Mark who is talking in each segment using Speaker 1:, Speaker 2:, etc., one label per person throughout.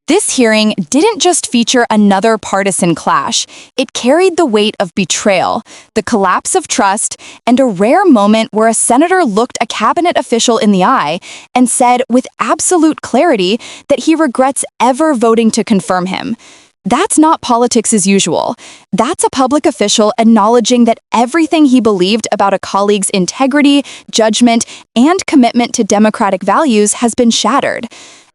Speaker 1: This hearing didn't just feature another partisan clash. It carried the weight of betrayal, the collapse of trust, and a rare moment where a senator looked a cabinet official in the eye and said with absolute clarity that he regrets ever voting to confirm him. That's not politics as usual. That's a public official acknowledging that everything he believed about a colleague's integrity, judgment, and commitment to democratic values has been shattered.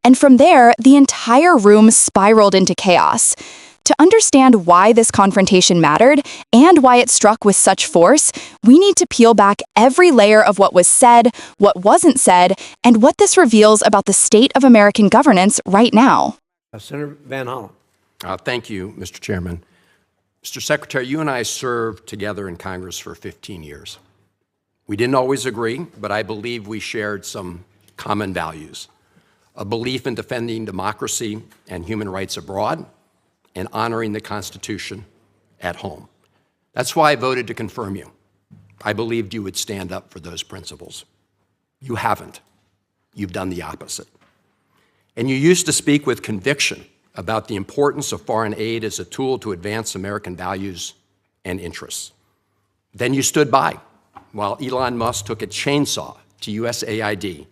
Speaker 1: And from there, the entire room spiraled into chaos. To understand why this confrontation mattered and why it struck with such force, we need to peel back every layer of what was said, what wasn't said, and what this reveals about the state of American governance right now.
Speaker 2: Senator Van Hollen.
Speaker 3: Thank you, Mr. Chairman. Mr. Secretary, you and I served together in Congress for 15 years. We didn't always agree, but I believe we shared some common values. A belief in defending democracy and human rights abroad, and honoring the Constitution at home. That's why I voted to confirm you. I believed you would stand up for those principles. You haven't. You've done the opposite. And you used to speak with conviction about the importance of foreign aid as a tool to advance American values and interests. Then you stood by while Elon Musk took a chainsaw to USAID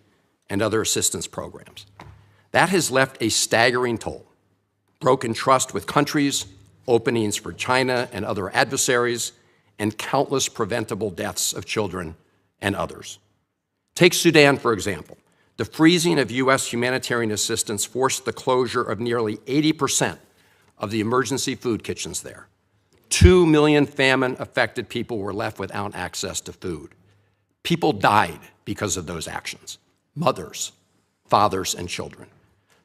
Speaker 3: and other assistance programs. That has left a staggering toll. Broken trust with countries, openings for China and other adversaries, and countless preventable deaths of children and others. Take Sudan, for example. The freezing of U.S. humanitarian assistance forced the closure of nearly 80% of the emergency food kitchens there. 2 million famine-affected people were left without access to food. People died because of those actions. Mothers, fathers, and children.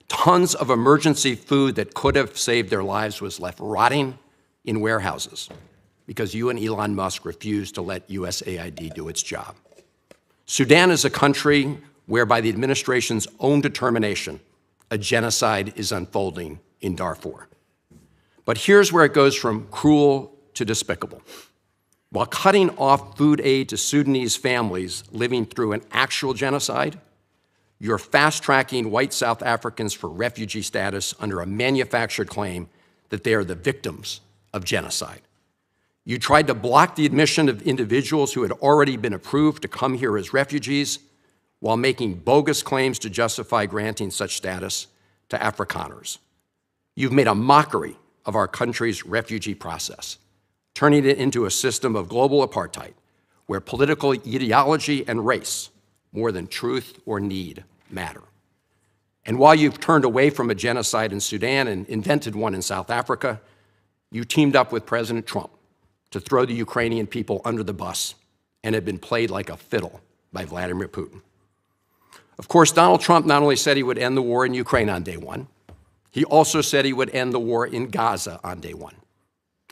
Speaker 3: Tons of emergency food that could have saved their lives was left rotting in warehouses because you and Elon Musk refused to let USAID do its job. Sudan is a country where, by the administration's own determination, a genocide is unfolding in Darfur. But here's where it goes from cruel to despicable. While cutting off food aid to Sudanese families living through an actual genocide, you're fast-tracking white South Africans for refugee status under a manufactured claim that they are the victims of genocide. You tried to block the admission of individuals who had already been approved to come here as refugees while making bogus claims to justify granting such status to Afrikaners. You've made a mockery of our country's refugee process, turning it into a system of global apartheid where political ideology and race, more than truth or need, matter. And while you've turned away from a genocide in Sudan and invented one in South Africa, you teamed up with President Trump to throw the Ukrainian people under the bus and have been played like a fiddle by Vladimir Putin. Of course, Donald Trump not only said he would end the war in Ukraine on day one, he also said he would end the war in Gaza on day one.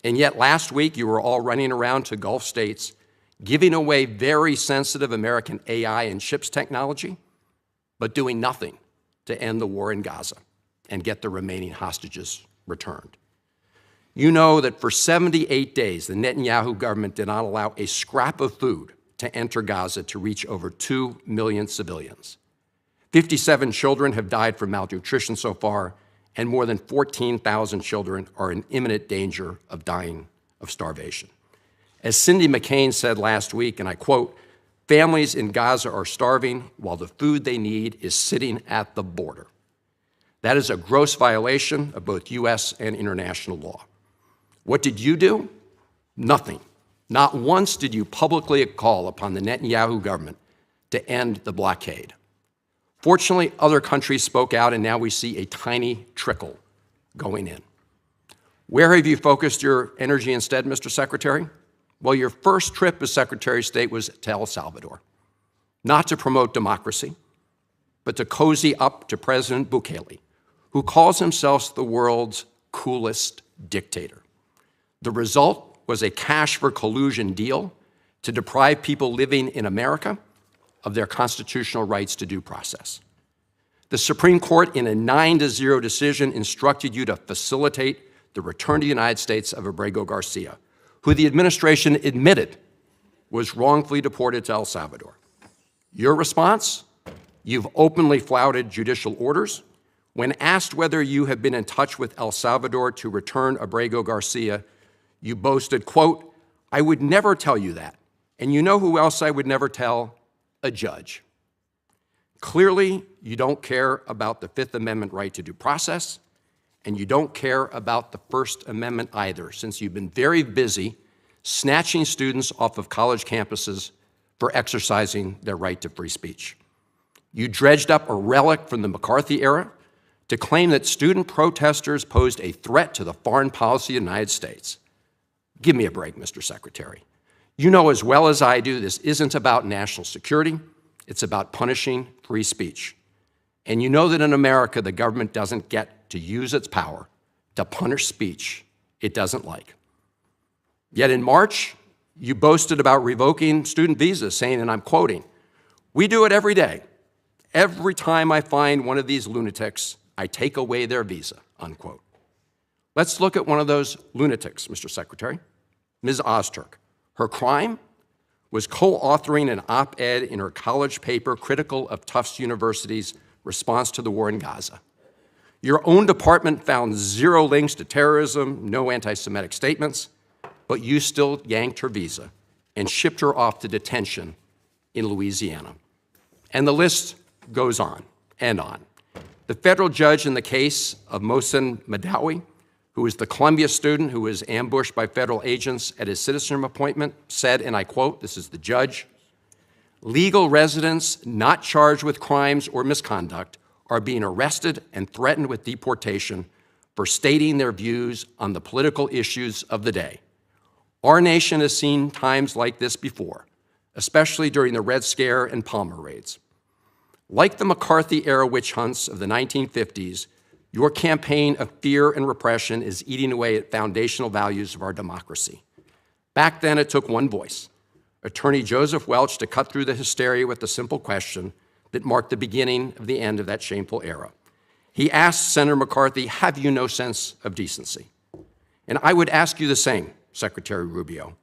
Speaker 3: And yet last week, you were all running around to Gulf states, giving away very sensitive American AI and chips technology, but doing nothing to end the war in Gaza and get the remaining hostages returned. You know that for 78 days, the Netanyahu government did not allow a scrap of food to enter Gaza to reach over 2 million civilians. 57 children have died from malnutrition so far, and more than 14,000 children are in imminent danger of dying of starvation. As Cindy McCain said last week, and I quote, "Families in Gaza are starving while the food they need is sitting at the border." That is a gross violation of both U.S. and international law. What did you do? Nothing. Not once did you publicly call upon the Netanyahu government to end the blockade. Fortunately, other countries spoke out, and now we see a tiny trickle going in. Where have you focused your energy instead, Mr. Secretary? Well, your first trip as Secretary of State was to El Salvador, not to promote democracy, but to cozy up to President Bukele, who calls himself the world's coolest dictator. The result was a cash for collusion deal to deprive people living in America of their constitutional rights to due process. The Supreme Court, in a 9-0 decision, instructed you to facilitate the return to the United States of Abrego Garcia, who the administration admitted was wrongfully deported to El Salvador. Your response? You've openly flouted judicial orders, When asked whether you have been in touch with El Salvador to return Abrego Garcia, you boasted, quote, "I would never tell you that. And you know who else I would never tell? A judge." Clearly, you don't care about the Fifth Amendment right to due process, and you don't care about the First Amendment either, since you've been very busy snatching students off of college campuses for exercising their right to free speech. You dredged up a relic from the McCarthy era to claim that student protesters posed a threat to the foreign policy of the United States. Give me a break, Mr. Secretary. You know as well as I do this isn't about national security, it's about punishing free speech. And you know that in America, the government doesn't get to use its power to punish speech it doesn't like. Yet in March, you boasted about revoking student visas, saying, and I'm quoting, "We do it every day. Every time I find one of these lunatics, I take away their visa," unquote. Let's look at one of those lunatics, Mr. Secretary, Ms. Ozturk. Her crime was co-authoring an op-ed in her college paper critical of Tufts University's response to the war in Gaza. Your own department found zero links to terrorism, no anti-Semitic statements, but you still yanked her visa and shipped her off to detention in Louisiana. And the list goes on and on. The federal judge in the case of Mohsen Madawi, who is the Columbia student who was ambushed by federal agents at his citizenship appointment, said, and I quote, this is the judge, "Legal residents not charged with crimes or misconduct are being arrested and threatened with deportation for stating their views on the political issues of the day. Our nation has seen times like this before, especially during the Red Scare and Palmer raids. Like the McCarthy-era witch hunts of the 1950s, your campaign of fear and repression is eating away at foundational values of our democracy. Back then, it took one voice, Attorney Joseph Welch, to cut through the hysteria with the simple question that marked the beginning of the end of that shameful era. He asked Senator McCarthy, have you no sense of decency? And I would ask you the same, Secretary Rubio.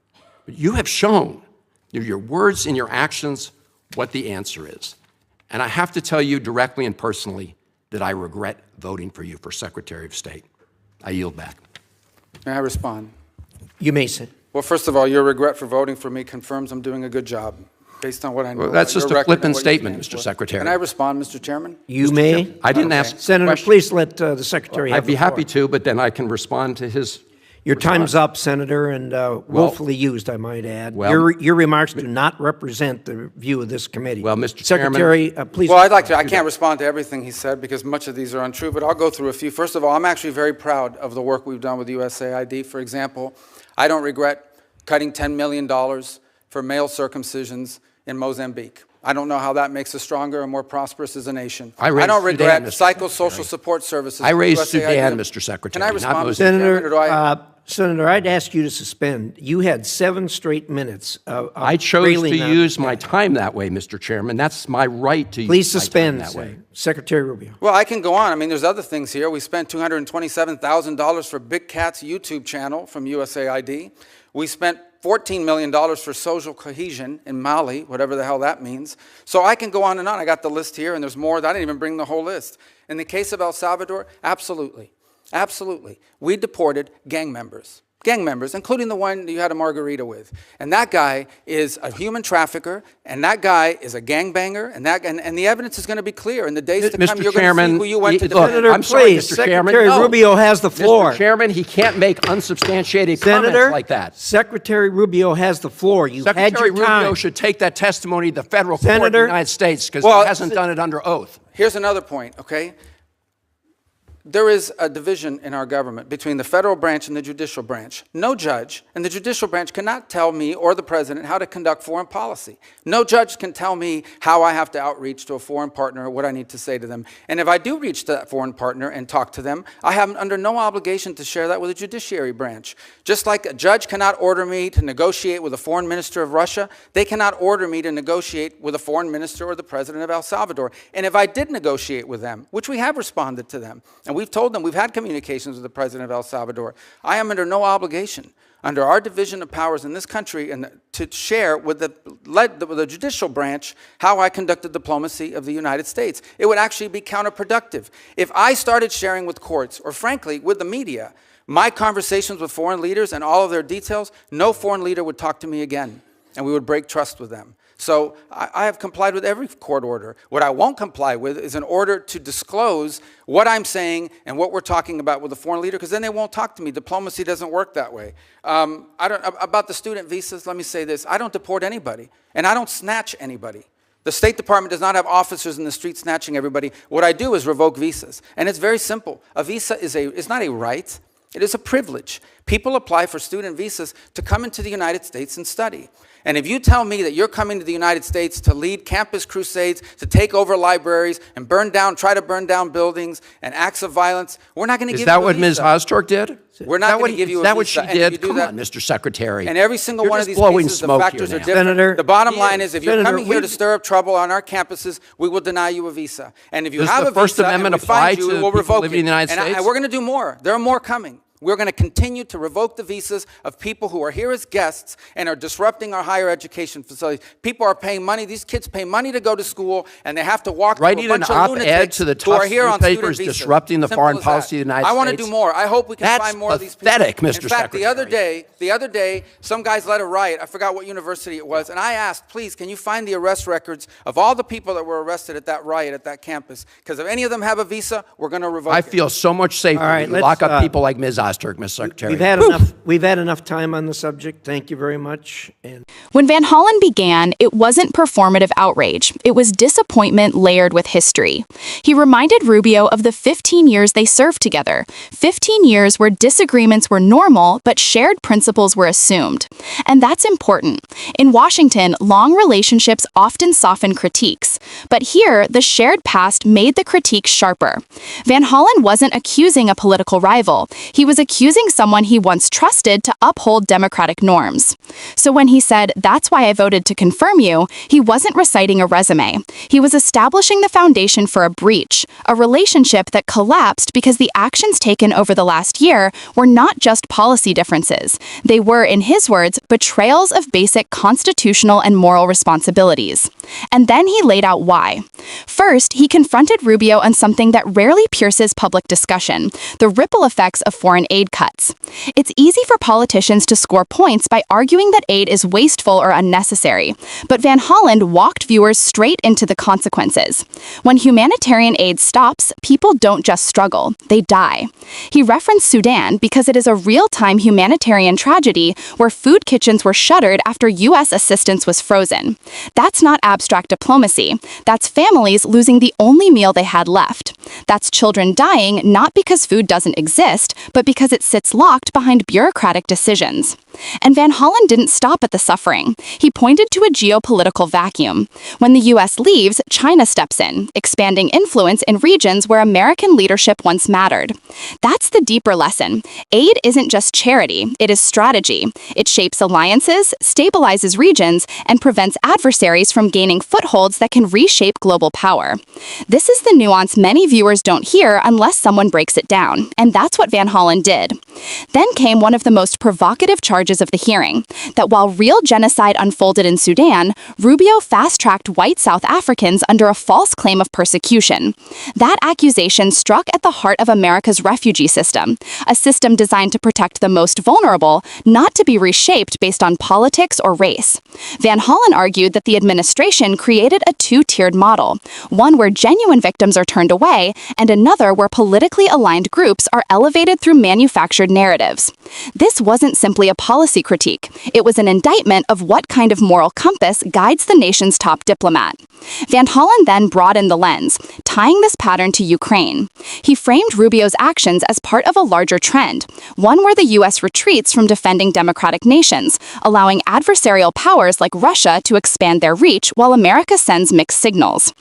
Speaker 3: But you have shown through your words and your actions what the answer is. And I have to tell you directly and personally that I regret voting for you for Secretary of State. I yield back.
Speaker 2: May I respond?
Speaker 4: You may sit.
Speaker 2: Well, first of all, your regret for voting for me confirms I'm doing a good job, based on what I know.
Speaker 3: Well, that's
Speaker 2: about
Speaker 3: just
Speaker 2: your
Speaker 3: a
Speaker 2: record and
Speaker 3: flippant
Speaker 2: what you
Speaker 3: statement,
Speaker 2: stand
Speaker 3: Mr.
Speaker 2: for.
Speaker 3: Secretary.
Speaker 2: Can I respond, Mr. Chairman?
Speaker 4: You may.
Speaker 3: I didn't ask
Speaker 4: Senator,
Speaker 3: questions.
Speaker 4: please let the Secretary have
Speaker 3: I'd be
Speaker 4: the floor.
Speaker 3: happy to, but then I can respond to his
Speaker 4: Your
Speaker 3: response.
Speaker 4: time's up, Senator, and willfully used, I might add.
Speaker 3: Well-
Speaker 4: your remarks do not represent the view of this committee.
Speaker 3: Well, Mr. Chairman-
Speaker 4: Secretary, please.
Speaker 2: Well, I'd like to. I can't respond to everything he said because much of these are untrue, but I'll go through a few. First of all, I'm actually very proud of the work we've done with USAID. For example, I don't regret cutting $10 million for male circumcisions in Mozambique. I don't know how that makes us stronger and more prosperous as a nation.
Speaker 3: I raised
Speaker 2: don't regret
Speaker 3: Sudan, Mr.
Speaker 2: psychosocial
Speaker 3: Secretary.
Speaker 2: support services.
Speaker 3: I
Speaker 2: for
Speaker 3: raised
Speaker 2: USAID.
Speaker 3: Sudan, Mr. Secretary,
Speaker 2: Can I
Speaker 3: not
Speaker 2: respond, Mr.
Speaker 3: Mozambique.
Speaker 2: Chairman, or do I?
Speaker 4: Senator, I'd ask you to suspend. You had 7 straight minutes of
Speaker 3: I chose
Speaker 4: railing
Speaker 3: to
Speaker 4: on-
Speaker 3: use my time that way, Mr. Chairman. That's my right to
Speaker 4: Please
Speaker 3: use my
Speaker 4: suspend,
Speaker 3: time that way.
Speaker 4: Secretary Rubio.
Speaker 2: Well, I can go on. I mean, there's other things here. We spent $227,000 for Big Cat's YouTube channel from USAID. We spent $14 million for social cohesion in Mali, whatever the hell that means. So I can go on and on. I got the list here, and there's more. I didn't even bring the whole list. In the case of El Salvador, absolutely. Absolutely. We deported gang members, including the one you had a margarita with. And that guy is a human trafficker, and that guy is a gangbanger, and the evidence is going to be clear. In the days to come,
Speaker 3: Mr.
Speaker 2: you're going
Speaker 3: Chairman,
Speaker 2: to see who you went to
Speaker 3: look,
Speaker 2: defend.
Speaker 4: Senator,
Speaker 3: I'm sorry,
Speaker 4: please,
Speaker 3: Mr. Chairman.
Speaker 4: Secretary
Speaker 3: No.
Speaker 4: Rubio has the floor.
Speaker 3: Mr. Chairman, he can't make unsubstantiated
Speaker 4: Senator,
Speaker 3: comments like that.
Speaker 4: Secretary Rubio has the floor. You had
Speaker 3: Secretary
Speaker 4: your time.
Speaker 3: Rubio should take that testimony to the federal court in the
Speaker 4: Senator-
Speaker 3: United States because
Speaker 2: Well,
Speaker 3: he hasn't done it under oath.
Speaker 2: Here's another point, okay? There is a division in our government between the federal branch and the judicial branch. No judge in the judicial branch cannot tell me or the president how to conduct foreign policy. No judge can tell me how I have to outreach to a foreign partner or what I need to say to them. And if I do reach to that foreign partner and talk to them, I have under no obligation to share that with the judiciary branch. Just like a judge cannot order me to negotiate with a foreign minister of Russia, they cannot order me to negotiate with a foreign minister or the president of El Salvador. And if I did negotiate with them, which we have responded to them, and we've told them, we've had communications with the president of El Salvador. I am under no obligation, under our division of powers in this country, and to share with the judicial branch how I conducted diplomacy of the United States. It would actually be counterproductive. If I started sharing with courts, or frankly, with the media, my conversations with foreign leaders and all of their details, no foreign leader would talk to me again, and we would break trust with them. So I have complied with every court order. What I won't comply with is an order to disclose what I'm saying and what we're talking about with a foreign leader, because then they won't talk to me. Diplomacy doesn't work that way. About the student visas, let me say this. I don't deport anybody, and I don't snatch anybody. The State Department does not have officers in the street snatching everybody. What I do is revoke visas, and it's very simple. A visa is not a right. It is a privilege. People apply for student visas to come into the United States and study. And if you tell me that you're coming to the United States to lead campus crusades, to take over libraries and try to burn down buildings and acts of violence, we're not going to give you a visa.
Speaker 3: Is that what Ms. Ostork did?
Speaker 2: We're not going to give you a visa.
Speaker 3: Is that what she did? Come on, Mr. Secretary.
Speaker 2: And every single one of these
Speaker 3: blowing
Speaker 2: cases, the
Speaker 3: smoke
Speaker 2: factors
Speaker 3: here
Speaker 2: are
Speaker 3: now.
Speaker 2: different.
Speaker 4: Senator,
Speaker 2: the bottom line is, if you're
Speaker 4: Senator,
Speaker 2: coming here to stir up trouble on our campuses, we will deny you a visa. And if you
Speaker 3: Does
Speaker 2: have
Speaker 3: the
Speaker 2: a
Speaker 3: First
Speaker 2: visa
Speaker 3: Amendment
Speaker 2: and we find
Speaker 3: apply
Speaker 2: you,
Speaker 3: to
Speaker 2: we will
Speaker 3: people
Speaker 2: revoke
Speaker 3: living in the United States?
Speaker 2: And we're going to do more. There are more coming. We're going to continue to revoke the visas of people who are here as guests and are disrupting our higher education facilities. People are paying money. These kids pay money to go to school, and they have to walk through a
Speaker 3: Writing an
Speaker 2: bunch of
Speaker 3: op-ed
Speaker 2: lunatics
Speaker 3: to the
Speaker 2: who are
Speaker 3: tough
Speaker 2: here on student
Speaker 3: newspapers
Speaker 2: visas.
Speaker 3: disrupting the
Speaker 2: Simple
Speaker 3: foreign
Speaker 2: as
Speaker 3: policy
Speaker 2: that.
Speaker 3: of the United
Speaker 2: I want to
Speaker 3: States.
Speaker 2: do more. I hope we can
Speaker 3: That's
Speaker 2: find more of these people.
Speaker 3: pathetic, Mr.
Speaker 2: In fact, the other
Speaker 3: Secretary.
Speaker 2: day, some guys led a riot. I forgot what university it was, and I asked, please, can you find the arrest records of all the people that were arrested at that riot at that campus? Because if any of them have a visa, we're going to revoke it.
Speaker 3: I feel so much safer
Speaker 4: All right,
Speaker 3: when you lock
Speaker 4: let's,
Speaker 3: up people like Ms. Ostork, Mr. Secretary.
Speaker 4: We've had enough time on the subject. Thank you very much. And
Speaker 1: When Van Hollen began, it wasn't performative outrage. It was disappointment layered with history. He reminded Rubio of the 15 years they served together, 15 years where disagreements were normal, but shared principles were assumed. And that's important. In Washington, long relationships often soften critiques. But here, the shared past made the critique sharper. Van Hollen wasn't accusing a political rival. He was accusing someone he once trusted to uphold democratic norms. So when he said, "That's why I voted to confirm you," he wasn't reciting a resume. He was establishing the foundation for a breach, a relationship that collapsed because the actions taken over the last year were not just policy differences. They were, in his words, betrayals of basic constitutional and moral responsibilities. And then he laid out why. First, he confronted Rubio on something that rarely pierces public discussion: the ripple effects of foreign aid cuts. It's easy for politicians to score points by arguing that aid is wasteful or unnecessary, but Van Hollen walked viewers straight into the consequences. When humanitarian aid stops, people don't just struggle, they die. He referenced Sudan because it is a real-time humanitarian tragedy where food kitchens were shuttered after U.S. assistance was frozen. That's not abstract diplomacy. That's families losing the only meal they had left. That's children dying not because food doesn't exist, but because it sits locked behind bureaucratic decisions. And Van Hollen didn't stop at the suffering. He pointed to a geopolitical vacuum. When the U.S. leaves, China steps in, expanding influence in regions where American leadership once mattered. That's the deeper lesson. Aid isn't just charity, it is strategy. It shapes alliances, stabilizes regions, and prevents adversaries from gaining footholds that can reshape global power. This is the nuance many viewers don't hear unless someone breaks it down, and that's what Van Hollen did. Then came one of the most provocative charges of the hearing, that while real genocide unfolded in Sudan, Rubio fast-tracked white South Africans under a false claim of persecution. That accusation struck at the heart of America's refugee system, a system designed to protect the most vulnerable, not to be reshaped based on politics or race. Van Hollen argued that the administration created a two-tiered model, one where genuine victims are turned away, and another where politically aligned groups are elevated through manufactured narratives. This wasn't simply a policy critique. It was an indictment of what kind of moral compass guides the nation's top diplomat. Van Hollen then broadened the lens, tying this pattern to Ukraine. He framed Rubio's actions as part of a larger trend, one where the U.S. retreats from defending democratic nations, allowing adversarial powers like Russia to expand their reach while America sends mixed signals.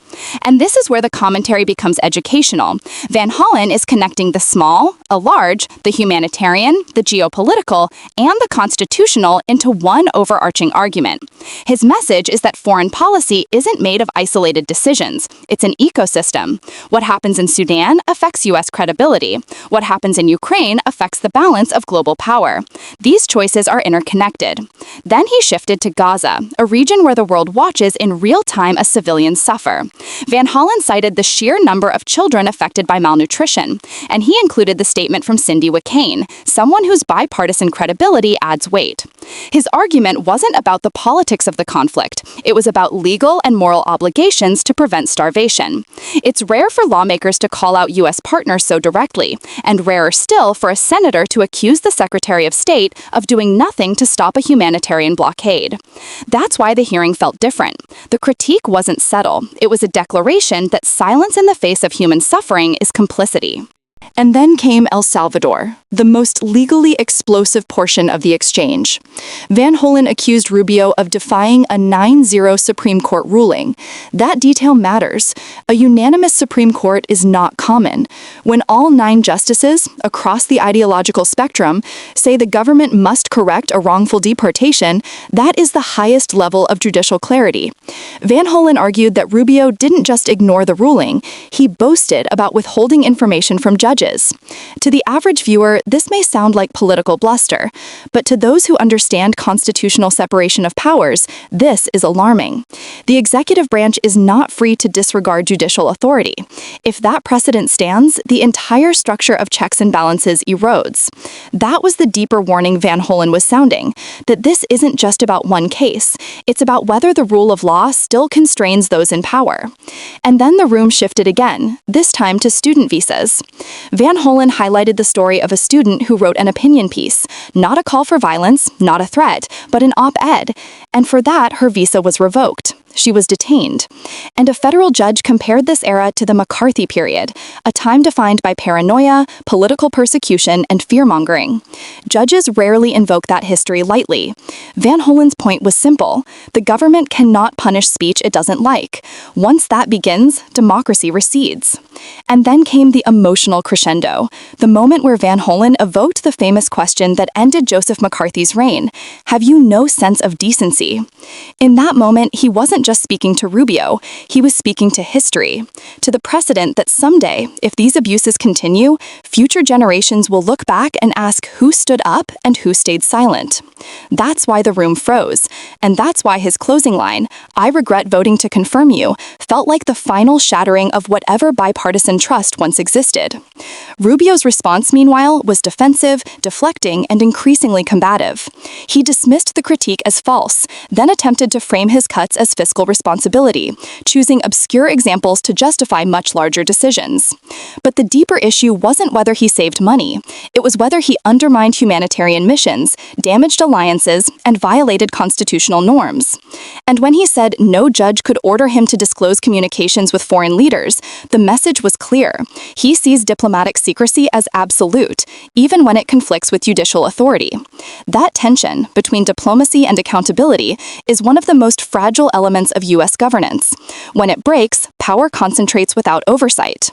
Speaker 1: And this is where the commentary becomes educational. Van Hollen is connecting the small, a large, the humanitarian, the geopolitical, and the constitutional into one overarching argument. His message is that foreign policy isn't made of isolated decisions. It's an ecosystem. What happens in Sudan affects U.S. credibility. What happens in Ukraine affects the balance of global power. These choices are interconnected. Then he shifted to Gaza, a region where the world watches in real time as civilians suffer. Van Hollen cited the sheer number of children affected by malnutrition, and he included the statement from Cindy McCain, someone whose bipartisan credibility adds weight. His argument wasn't about the politics of the conflict. It was about legal and moral obligations to prevent starvation. It's rare for lawmakers to call out U.S. partners so directly, and rarer still for a senator to accuse the Secretary of State of doing nothing to stop a humanitarian blockade. That's why the hearing felt different. The critique wasn't subtle. It was a declaration that silence in the face of human suffering is complicity. And then came El Salvador, the most legally explosive portion of the exchange. Van Hollen accused Rubio of defying a 9-0 Supreme Court ruling. That detail matters. A unanimous Supreme Court is not common. When all 9 justices, across the ideological spectrum, say the government must correct a wrongful deportation, that is the highest level of judicial clarity. Van Hollen argued that Rubio didn't just ignore the ruling, he boasted about withholding information from judges. To the average viewer, this may sound like political bluster, but to those who understand constitutional separation of powers, this is alarming. The executive branch is not free to disregard judicial authority. If that precedent stands, the entire structure of checks and balances erodes. That was the deeper warning Van Hollen was sounding, that this isn't just about one case. It's about whether the rule of law still constrains those in power. And then the room shifted again, this time to student visas. Van Hollen highlighted the story of a student who wrote an opinion piece, not a call for violence, not a threat, but an op-ed, and for that her visa was revoked. She was detained. And a federal judge compared this era to the McCarthy period, a time defined by paranoia, political persecution, and fear-mongering. Judges rarely invoke that history lightly. Van Hollen's point was simple. The government cannot punish speech it doesn't like. Once that begins, democracy recedes. And then came the emotional crescendo, the moment where Van Hollen evoked the famous question that ended Joseph McCarthy's reign: have you no sense of decency? In that moment, he wasn't just speaking to Rubio, he was speaking to history, to the precedent that someday, if these abuses continue, future generations will look back and ask who stood up and who stayed silent. That's why the room froze, and that's why his closing line, "I regret voting to confirm you," felt like the final shattering of whatever bipartisan trust once existed. Rubio's response, meanwhile, was defensive, deflecting, and increasingly combative. He dismissed the critique as false, then attempted to frame his cuts as fiscal responsibility, choosing obscure examples to justify much larger decisions. But the deeper issue wasn't whether he saved money. It was whether he undermined humanitarian missions, damaged alliances, and violated constitutional norms. And when he said no judge could order him to disclose communications with foreign leaders, the message was clear. He sees diplomatic secrecy as absolute, even when it conflicts with judicial authority. That tension between diplomacy and accountability is one of the most fragile elements of U.S. governance. When it breaks, power concentrates without oversight.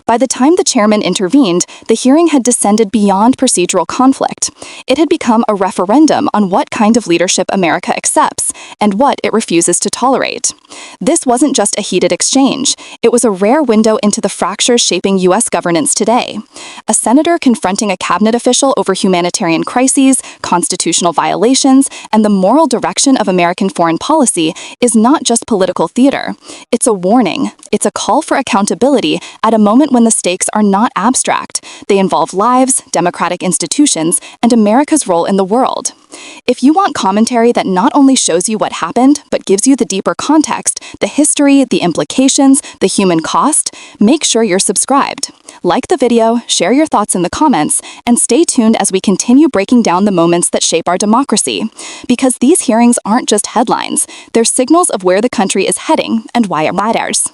Speaker 1: By the time the chairman intervened, the hearing had descended beyond procedural conflict. It had become a referendum on what kind of leadership America accepts and what it refuses to tolerate. This wasn't just a heated exchange. It was a rare window into the fractures shaping U.S. governance today. A senator confronting a cabinet official over humanitarian crises, constitutional violations, and the moral direction of American foreign policy is not just political theater. It's a warning. It's a call for accountability at a moment when the stakes are not abstract. They involve lives, democratic institutions, and America's role in the world. If you want commentary that not only shows you what happened, but gives you the deeper context, the history, the implications, the human cost, make sure you're subscribed. Like the video, share your thoughts in the comments, and stay tuned as we continue breaking down the moments that shape our democracy. Because these hearings aren't just headlines, they're signals of where the country is heading and why it matters.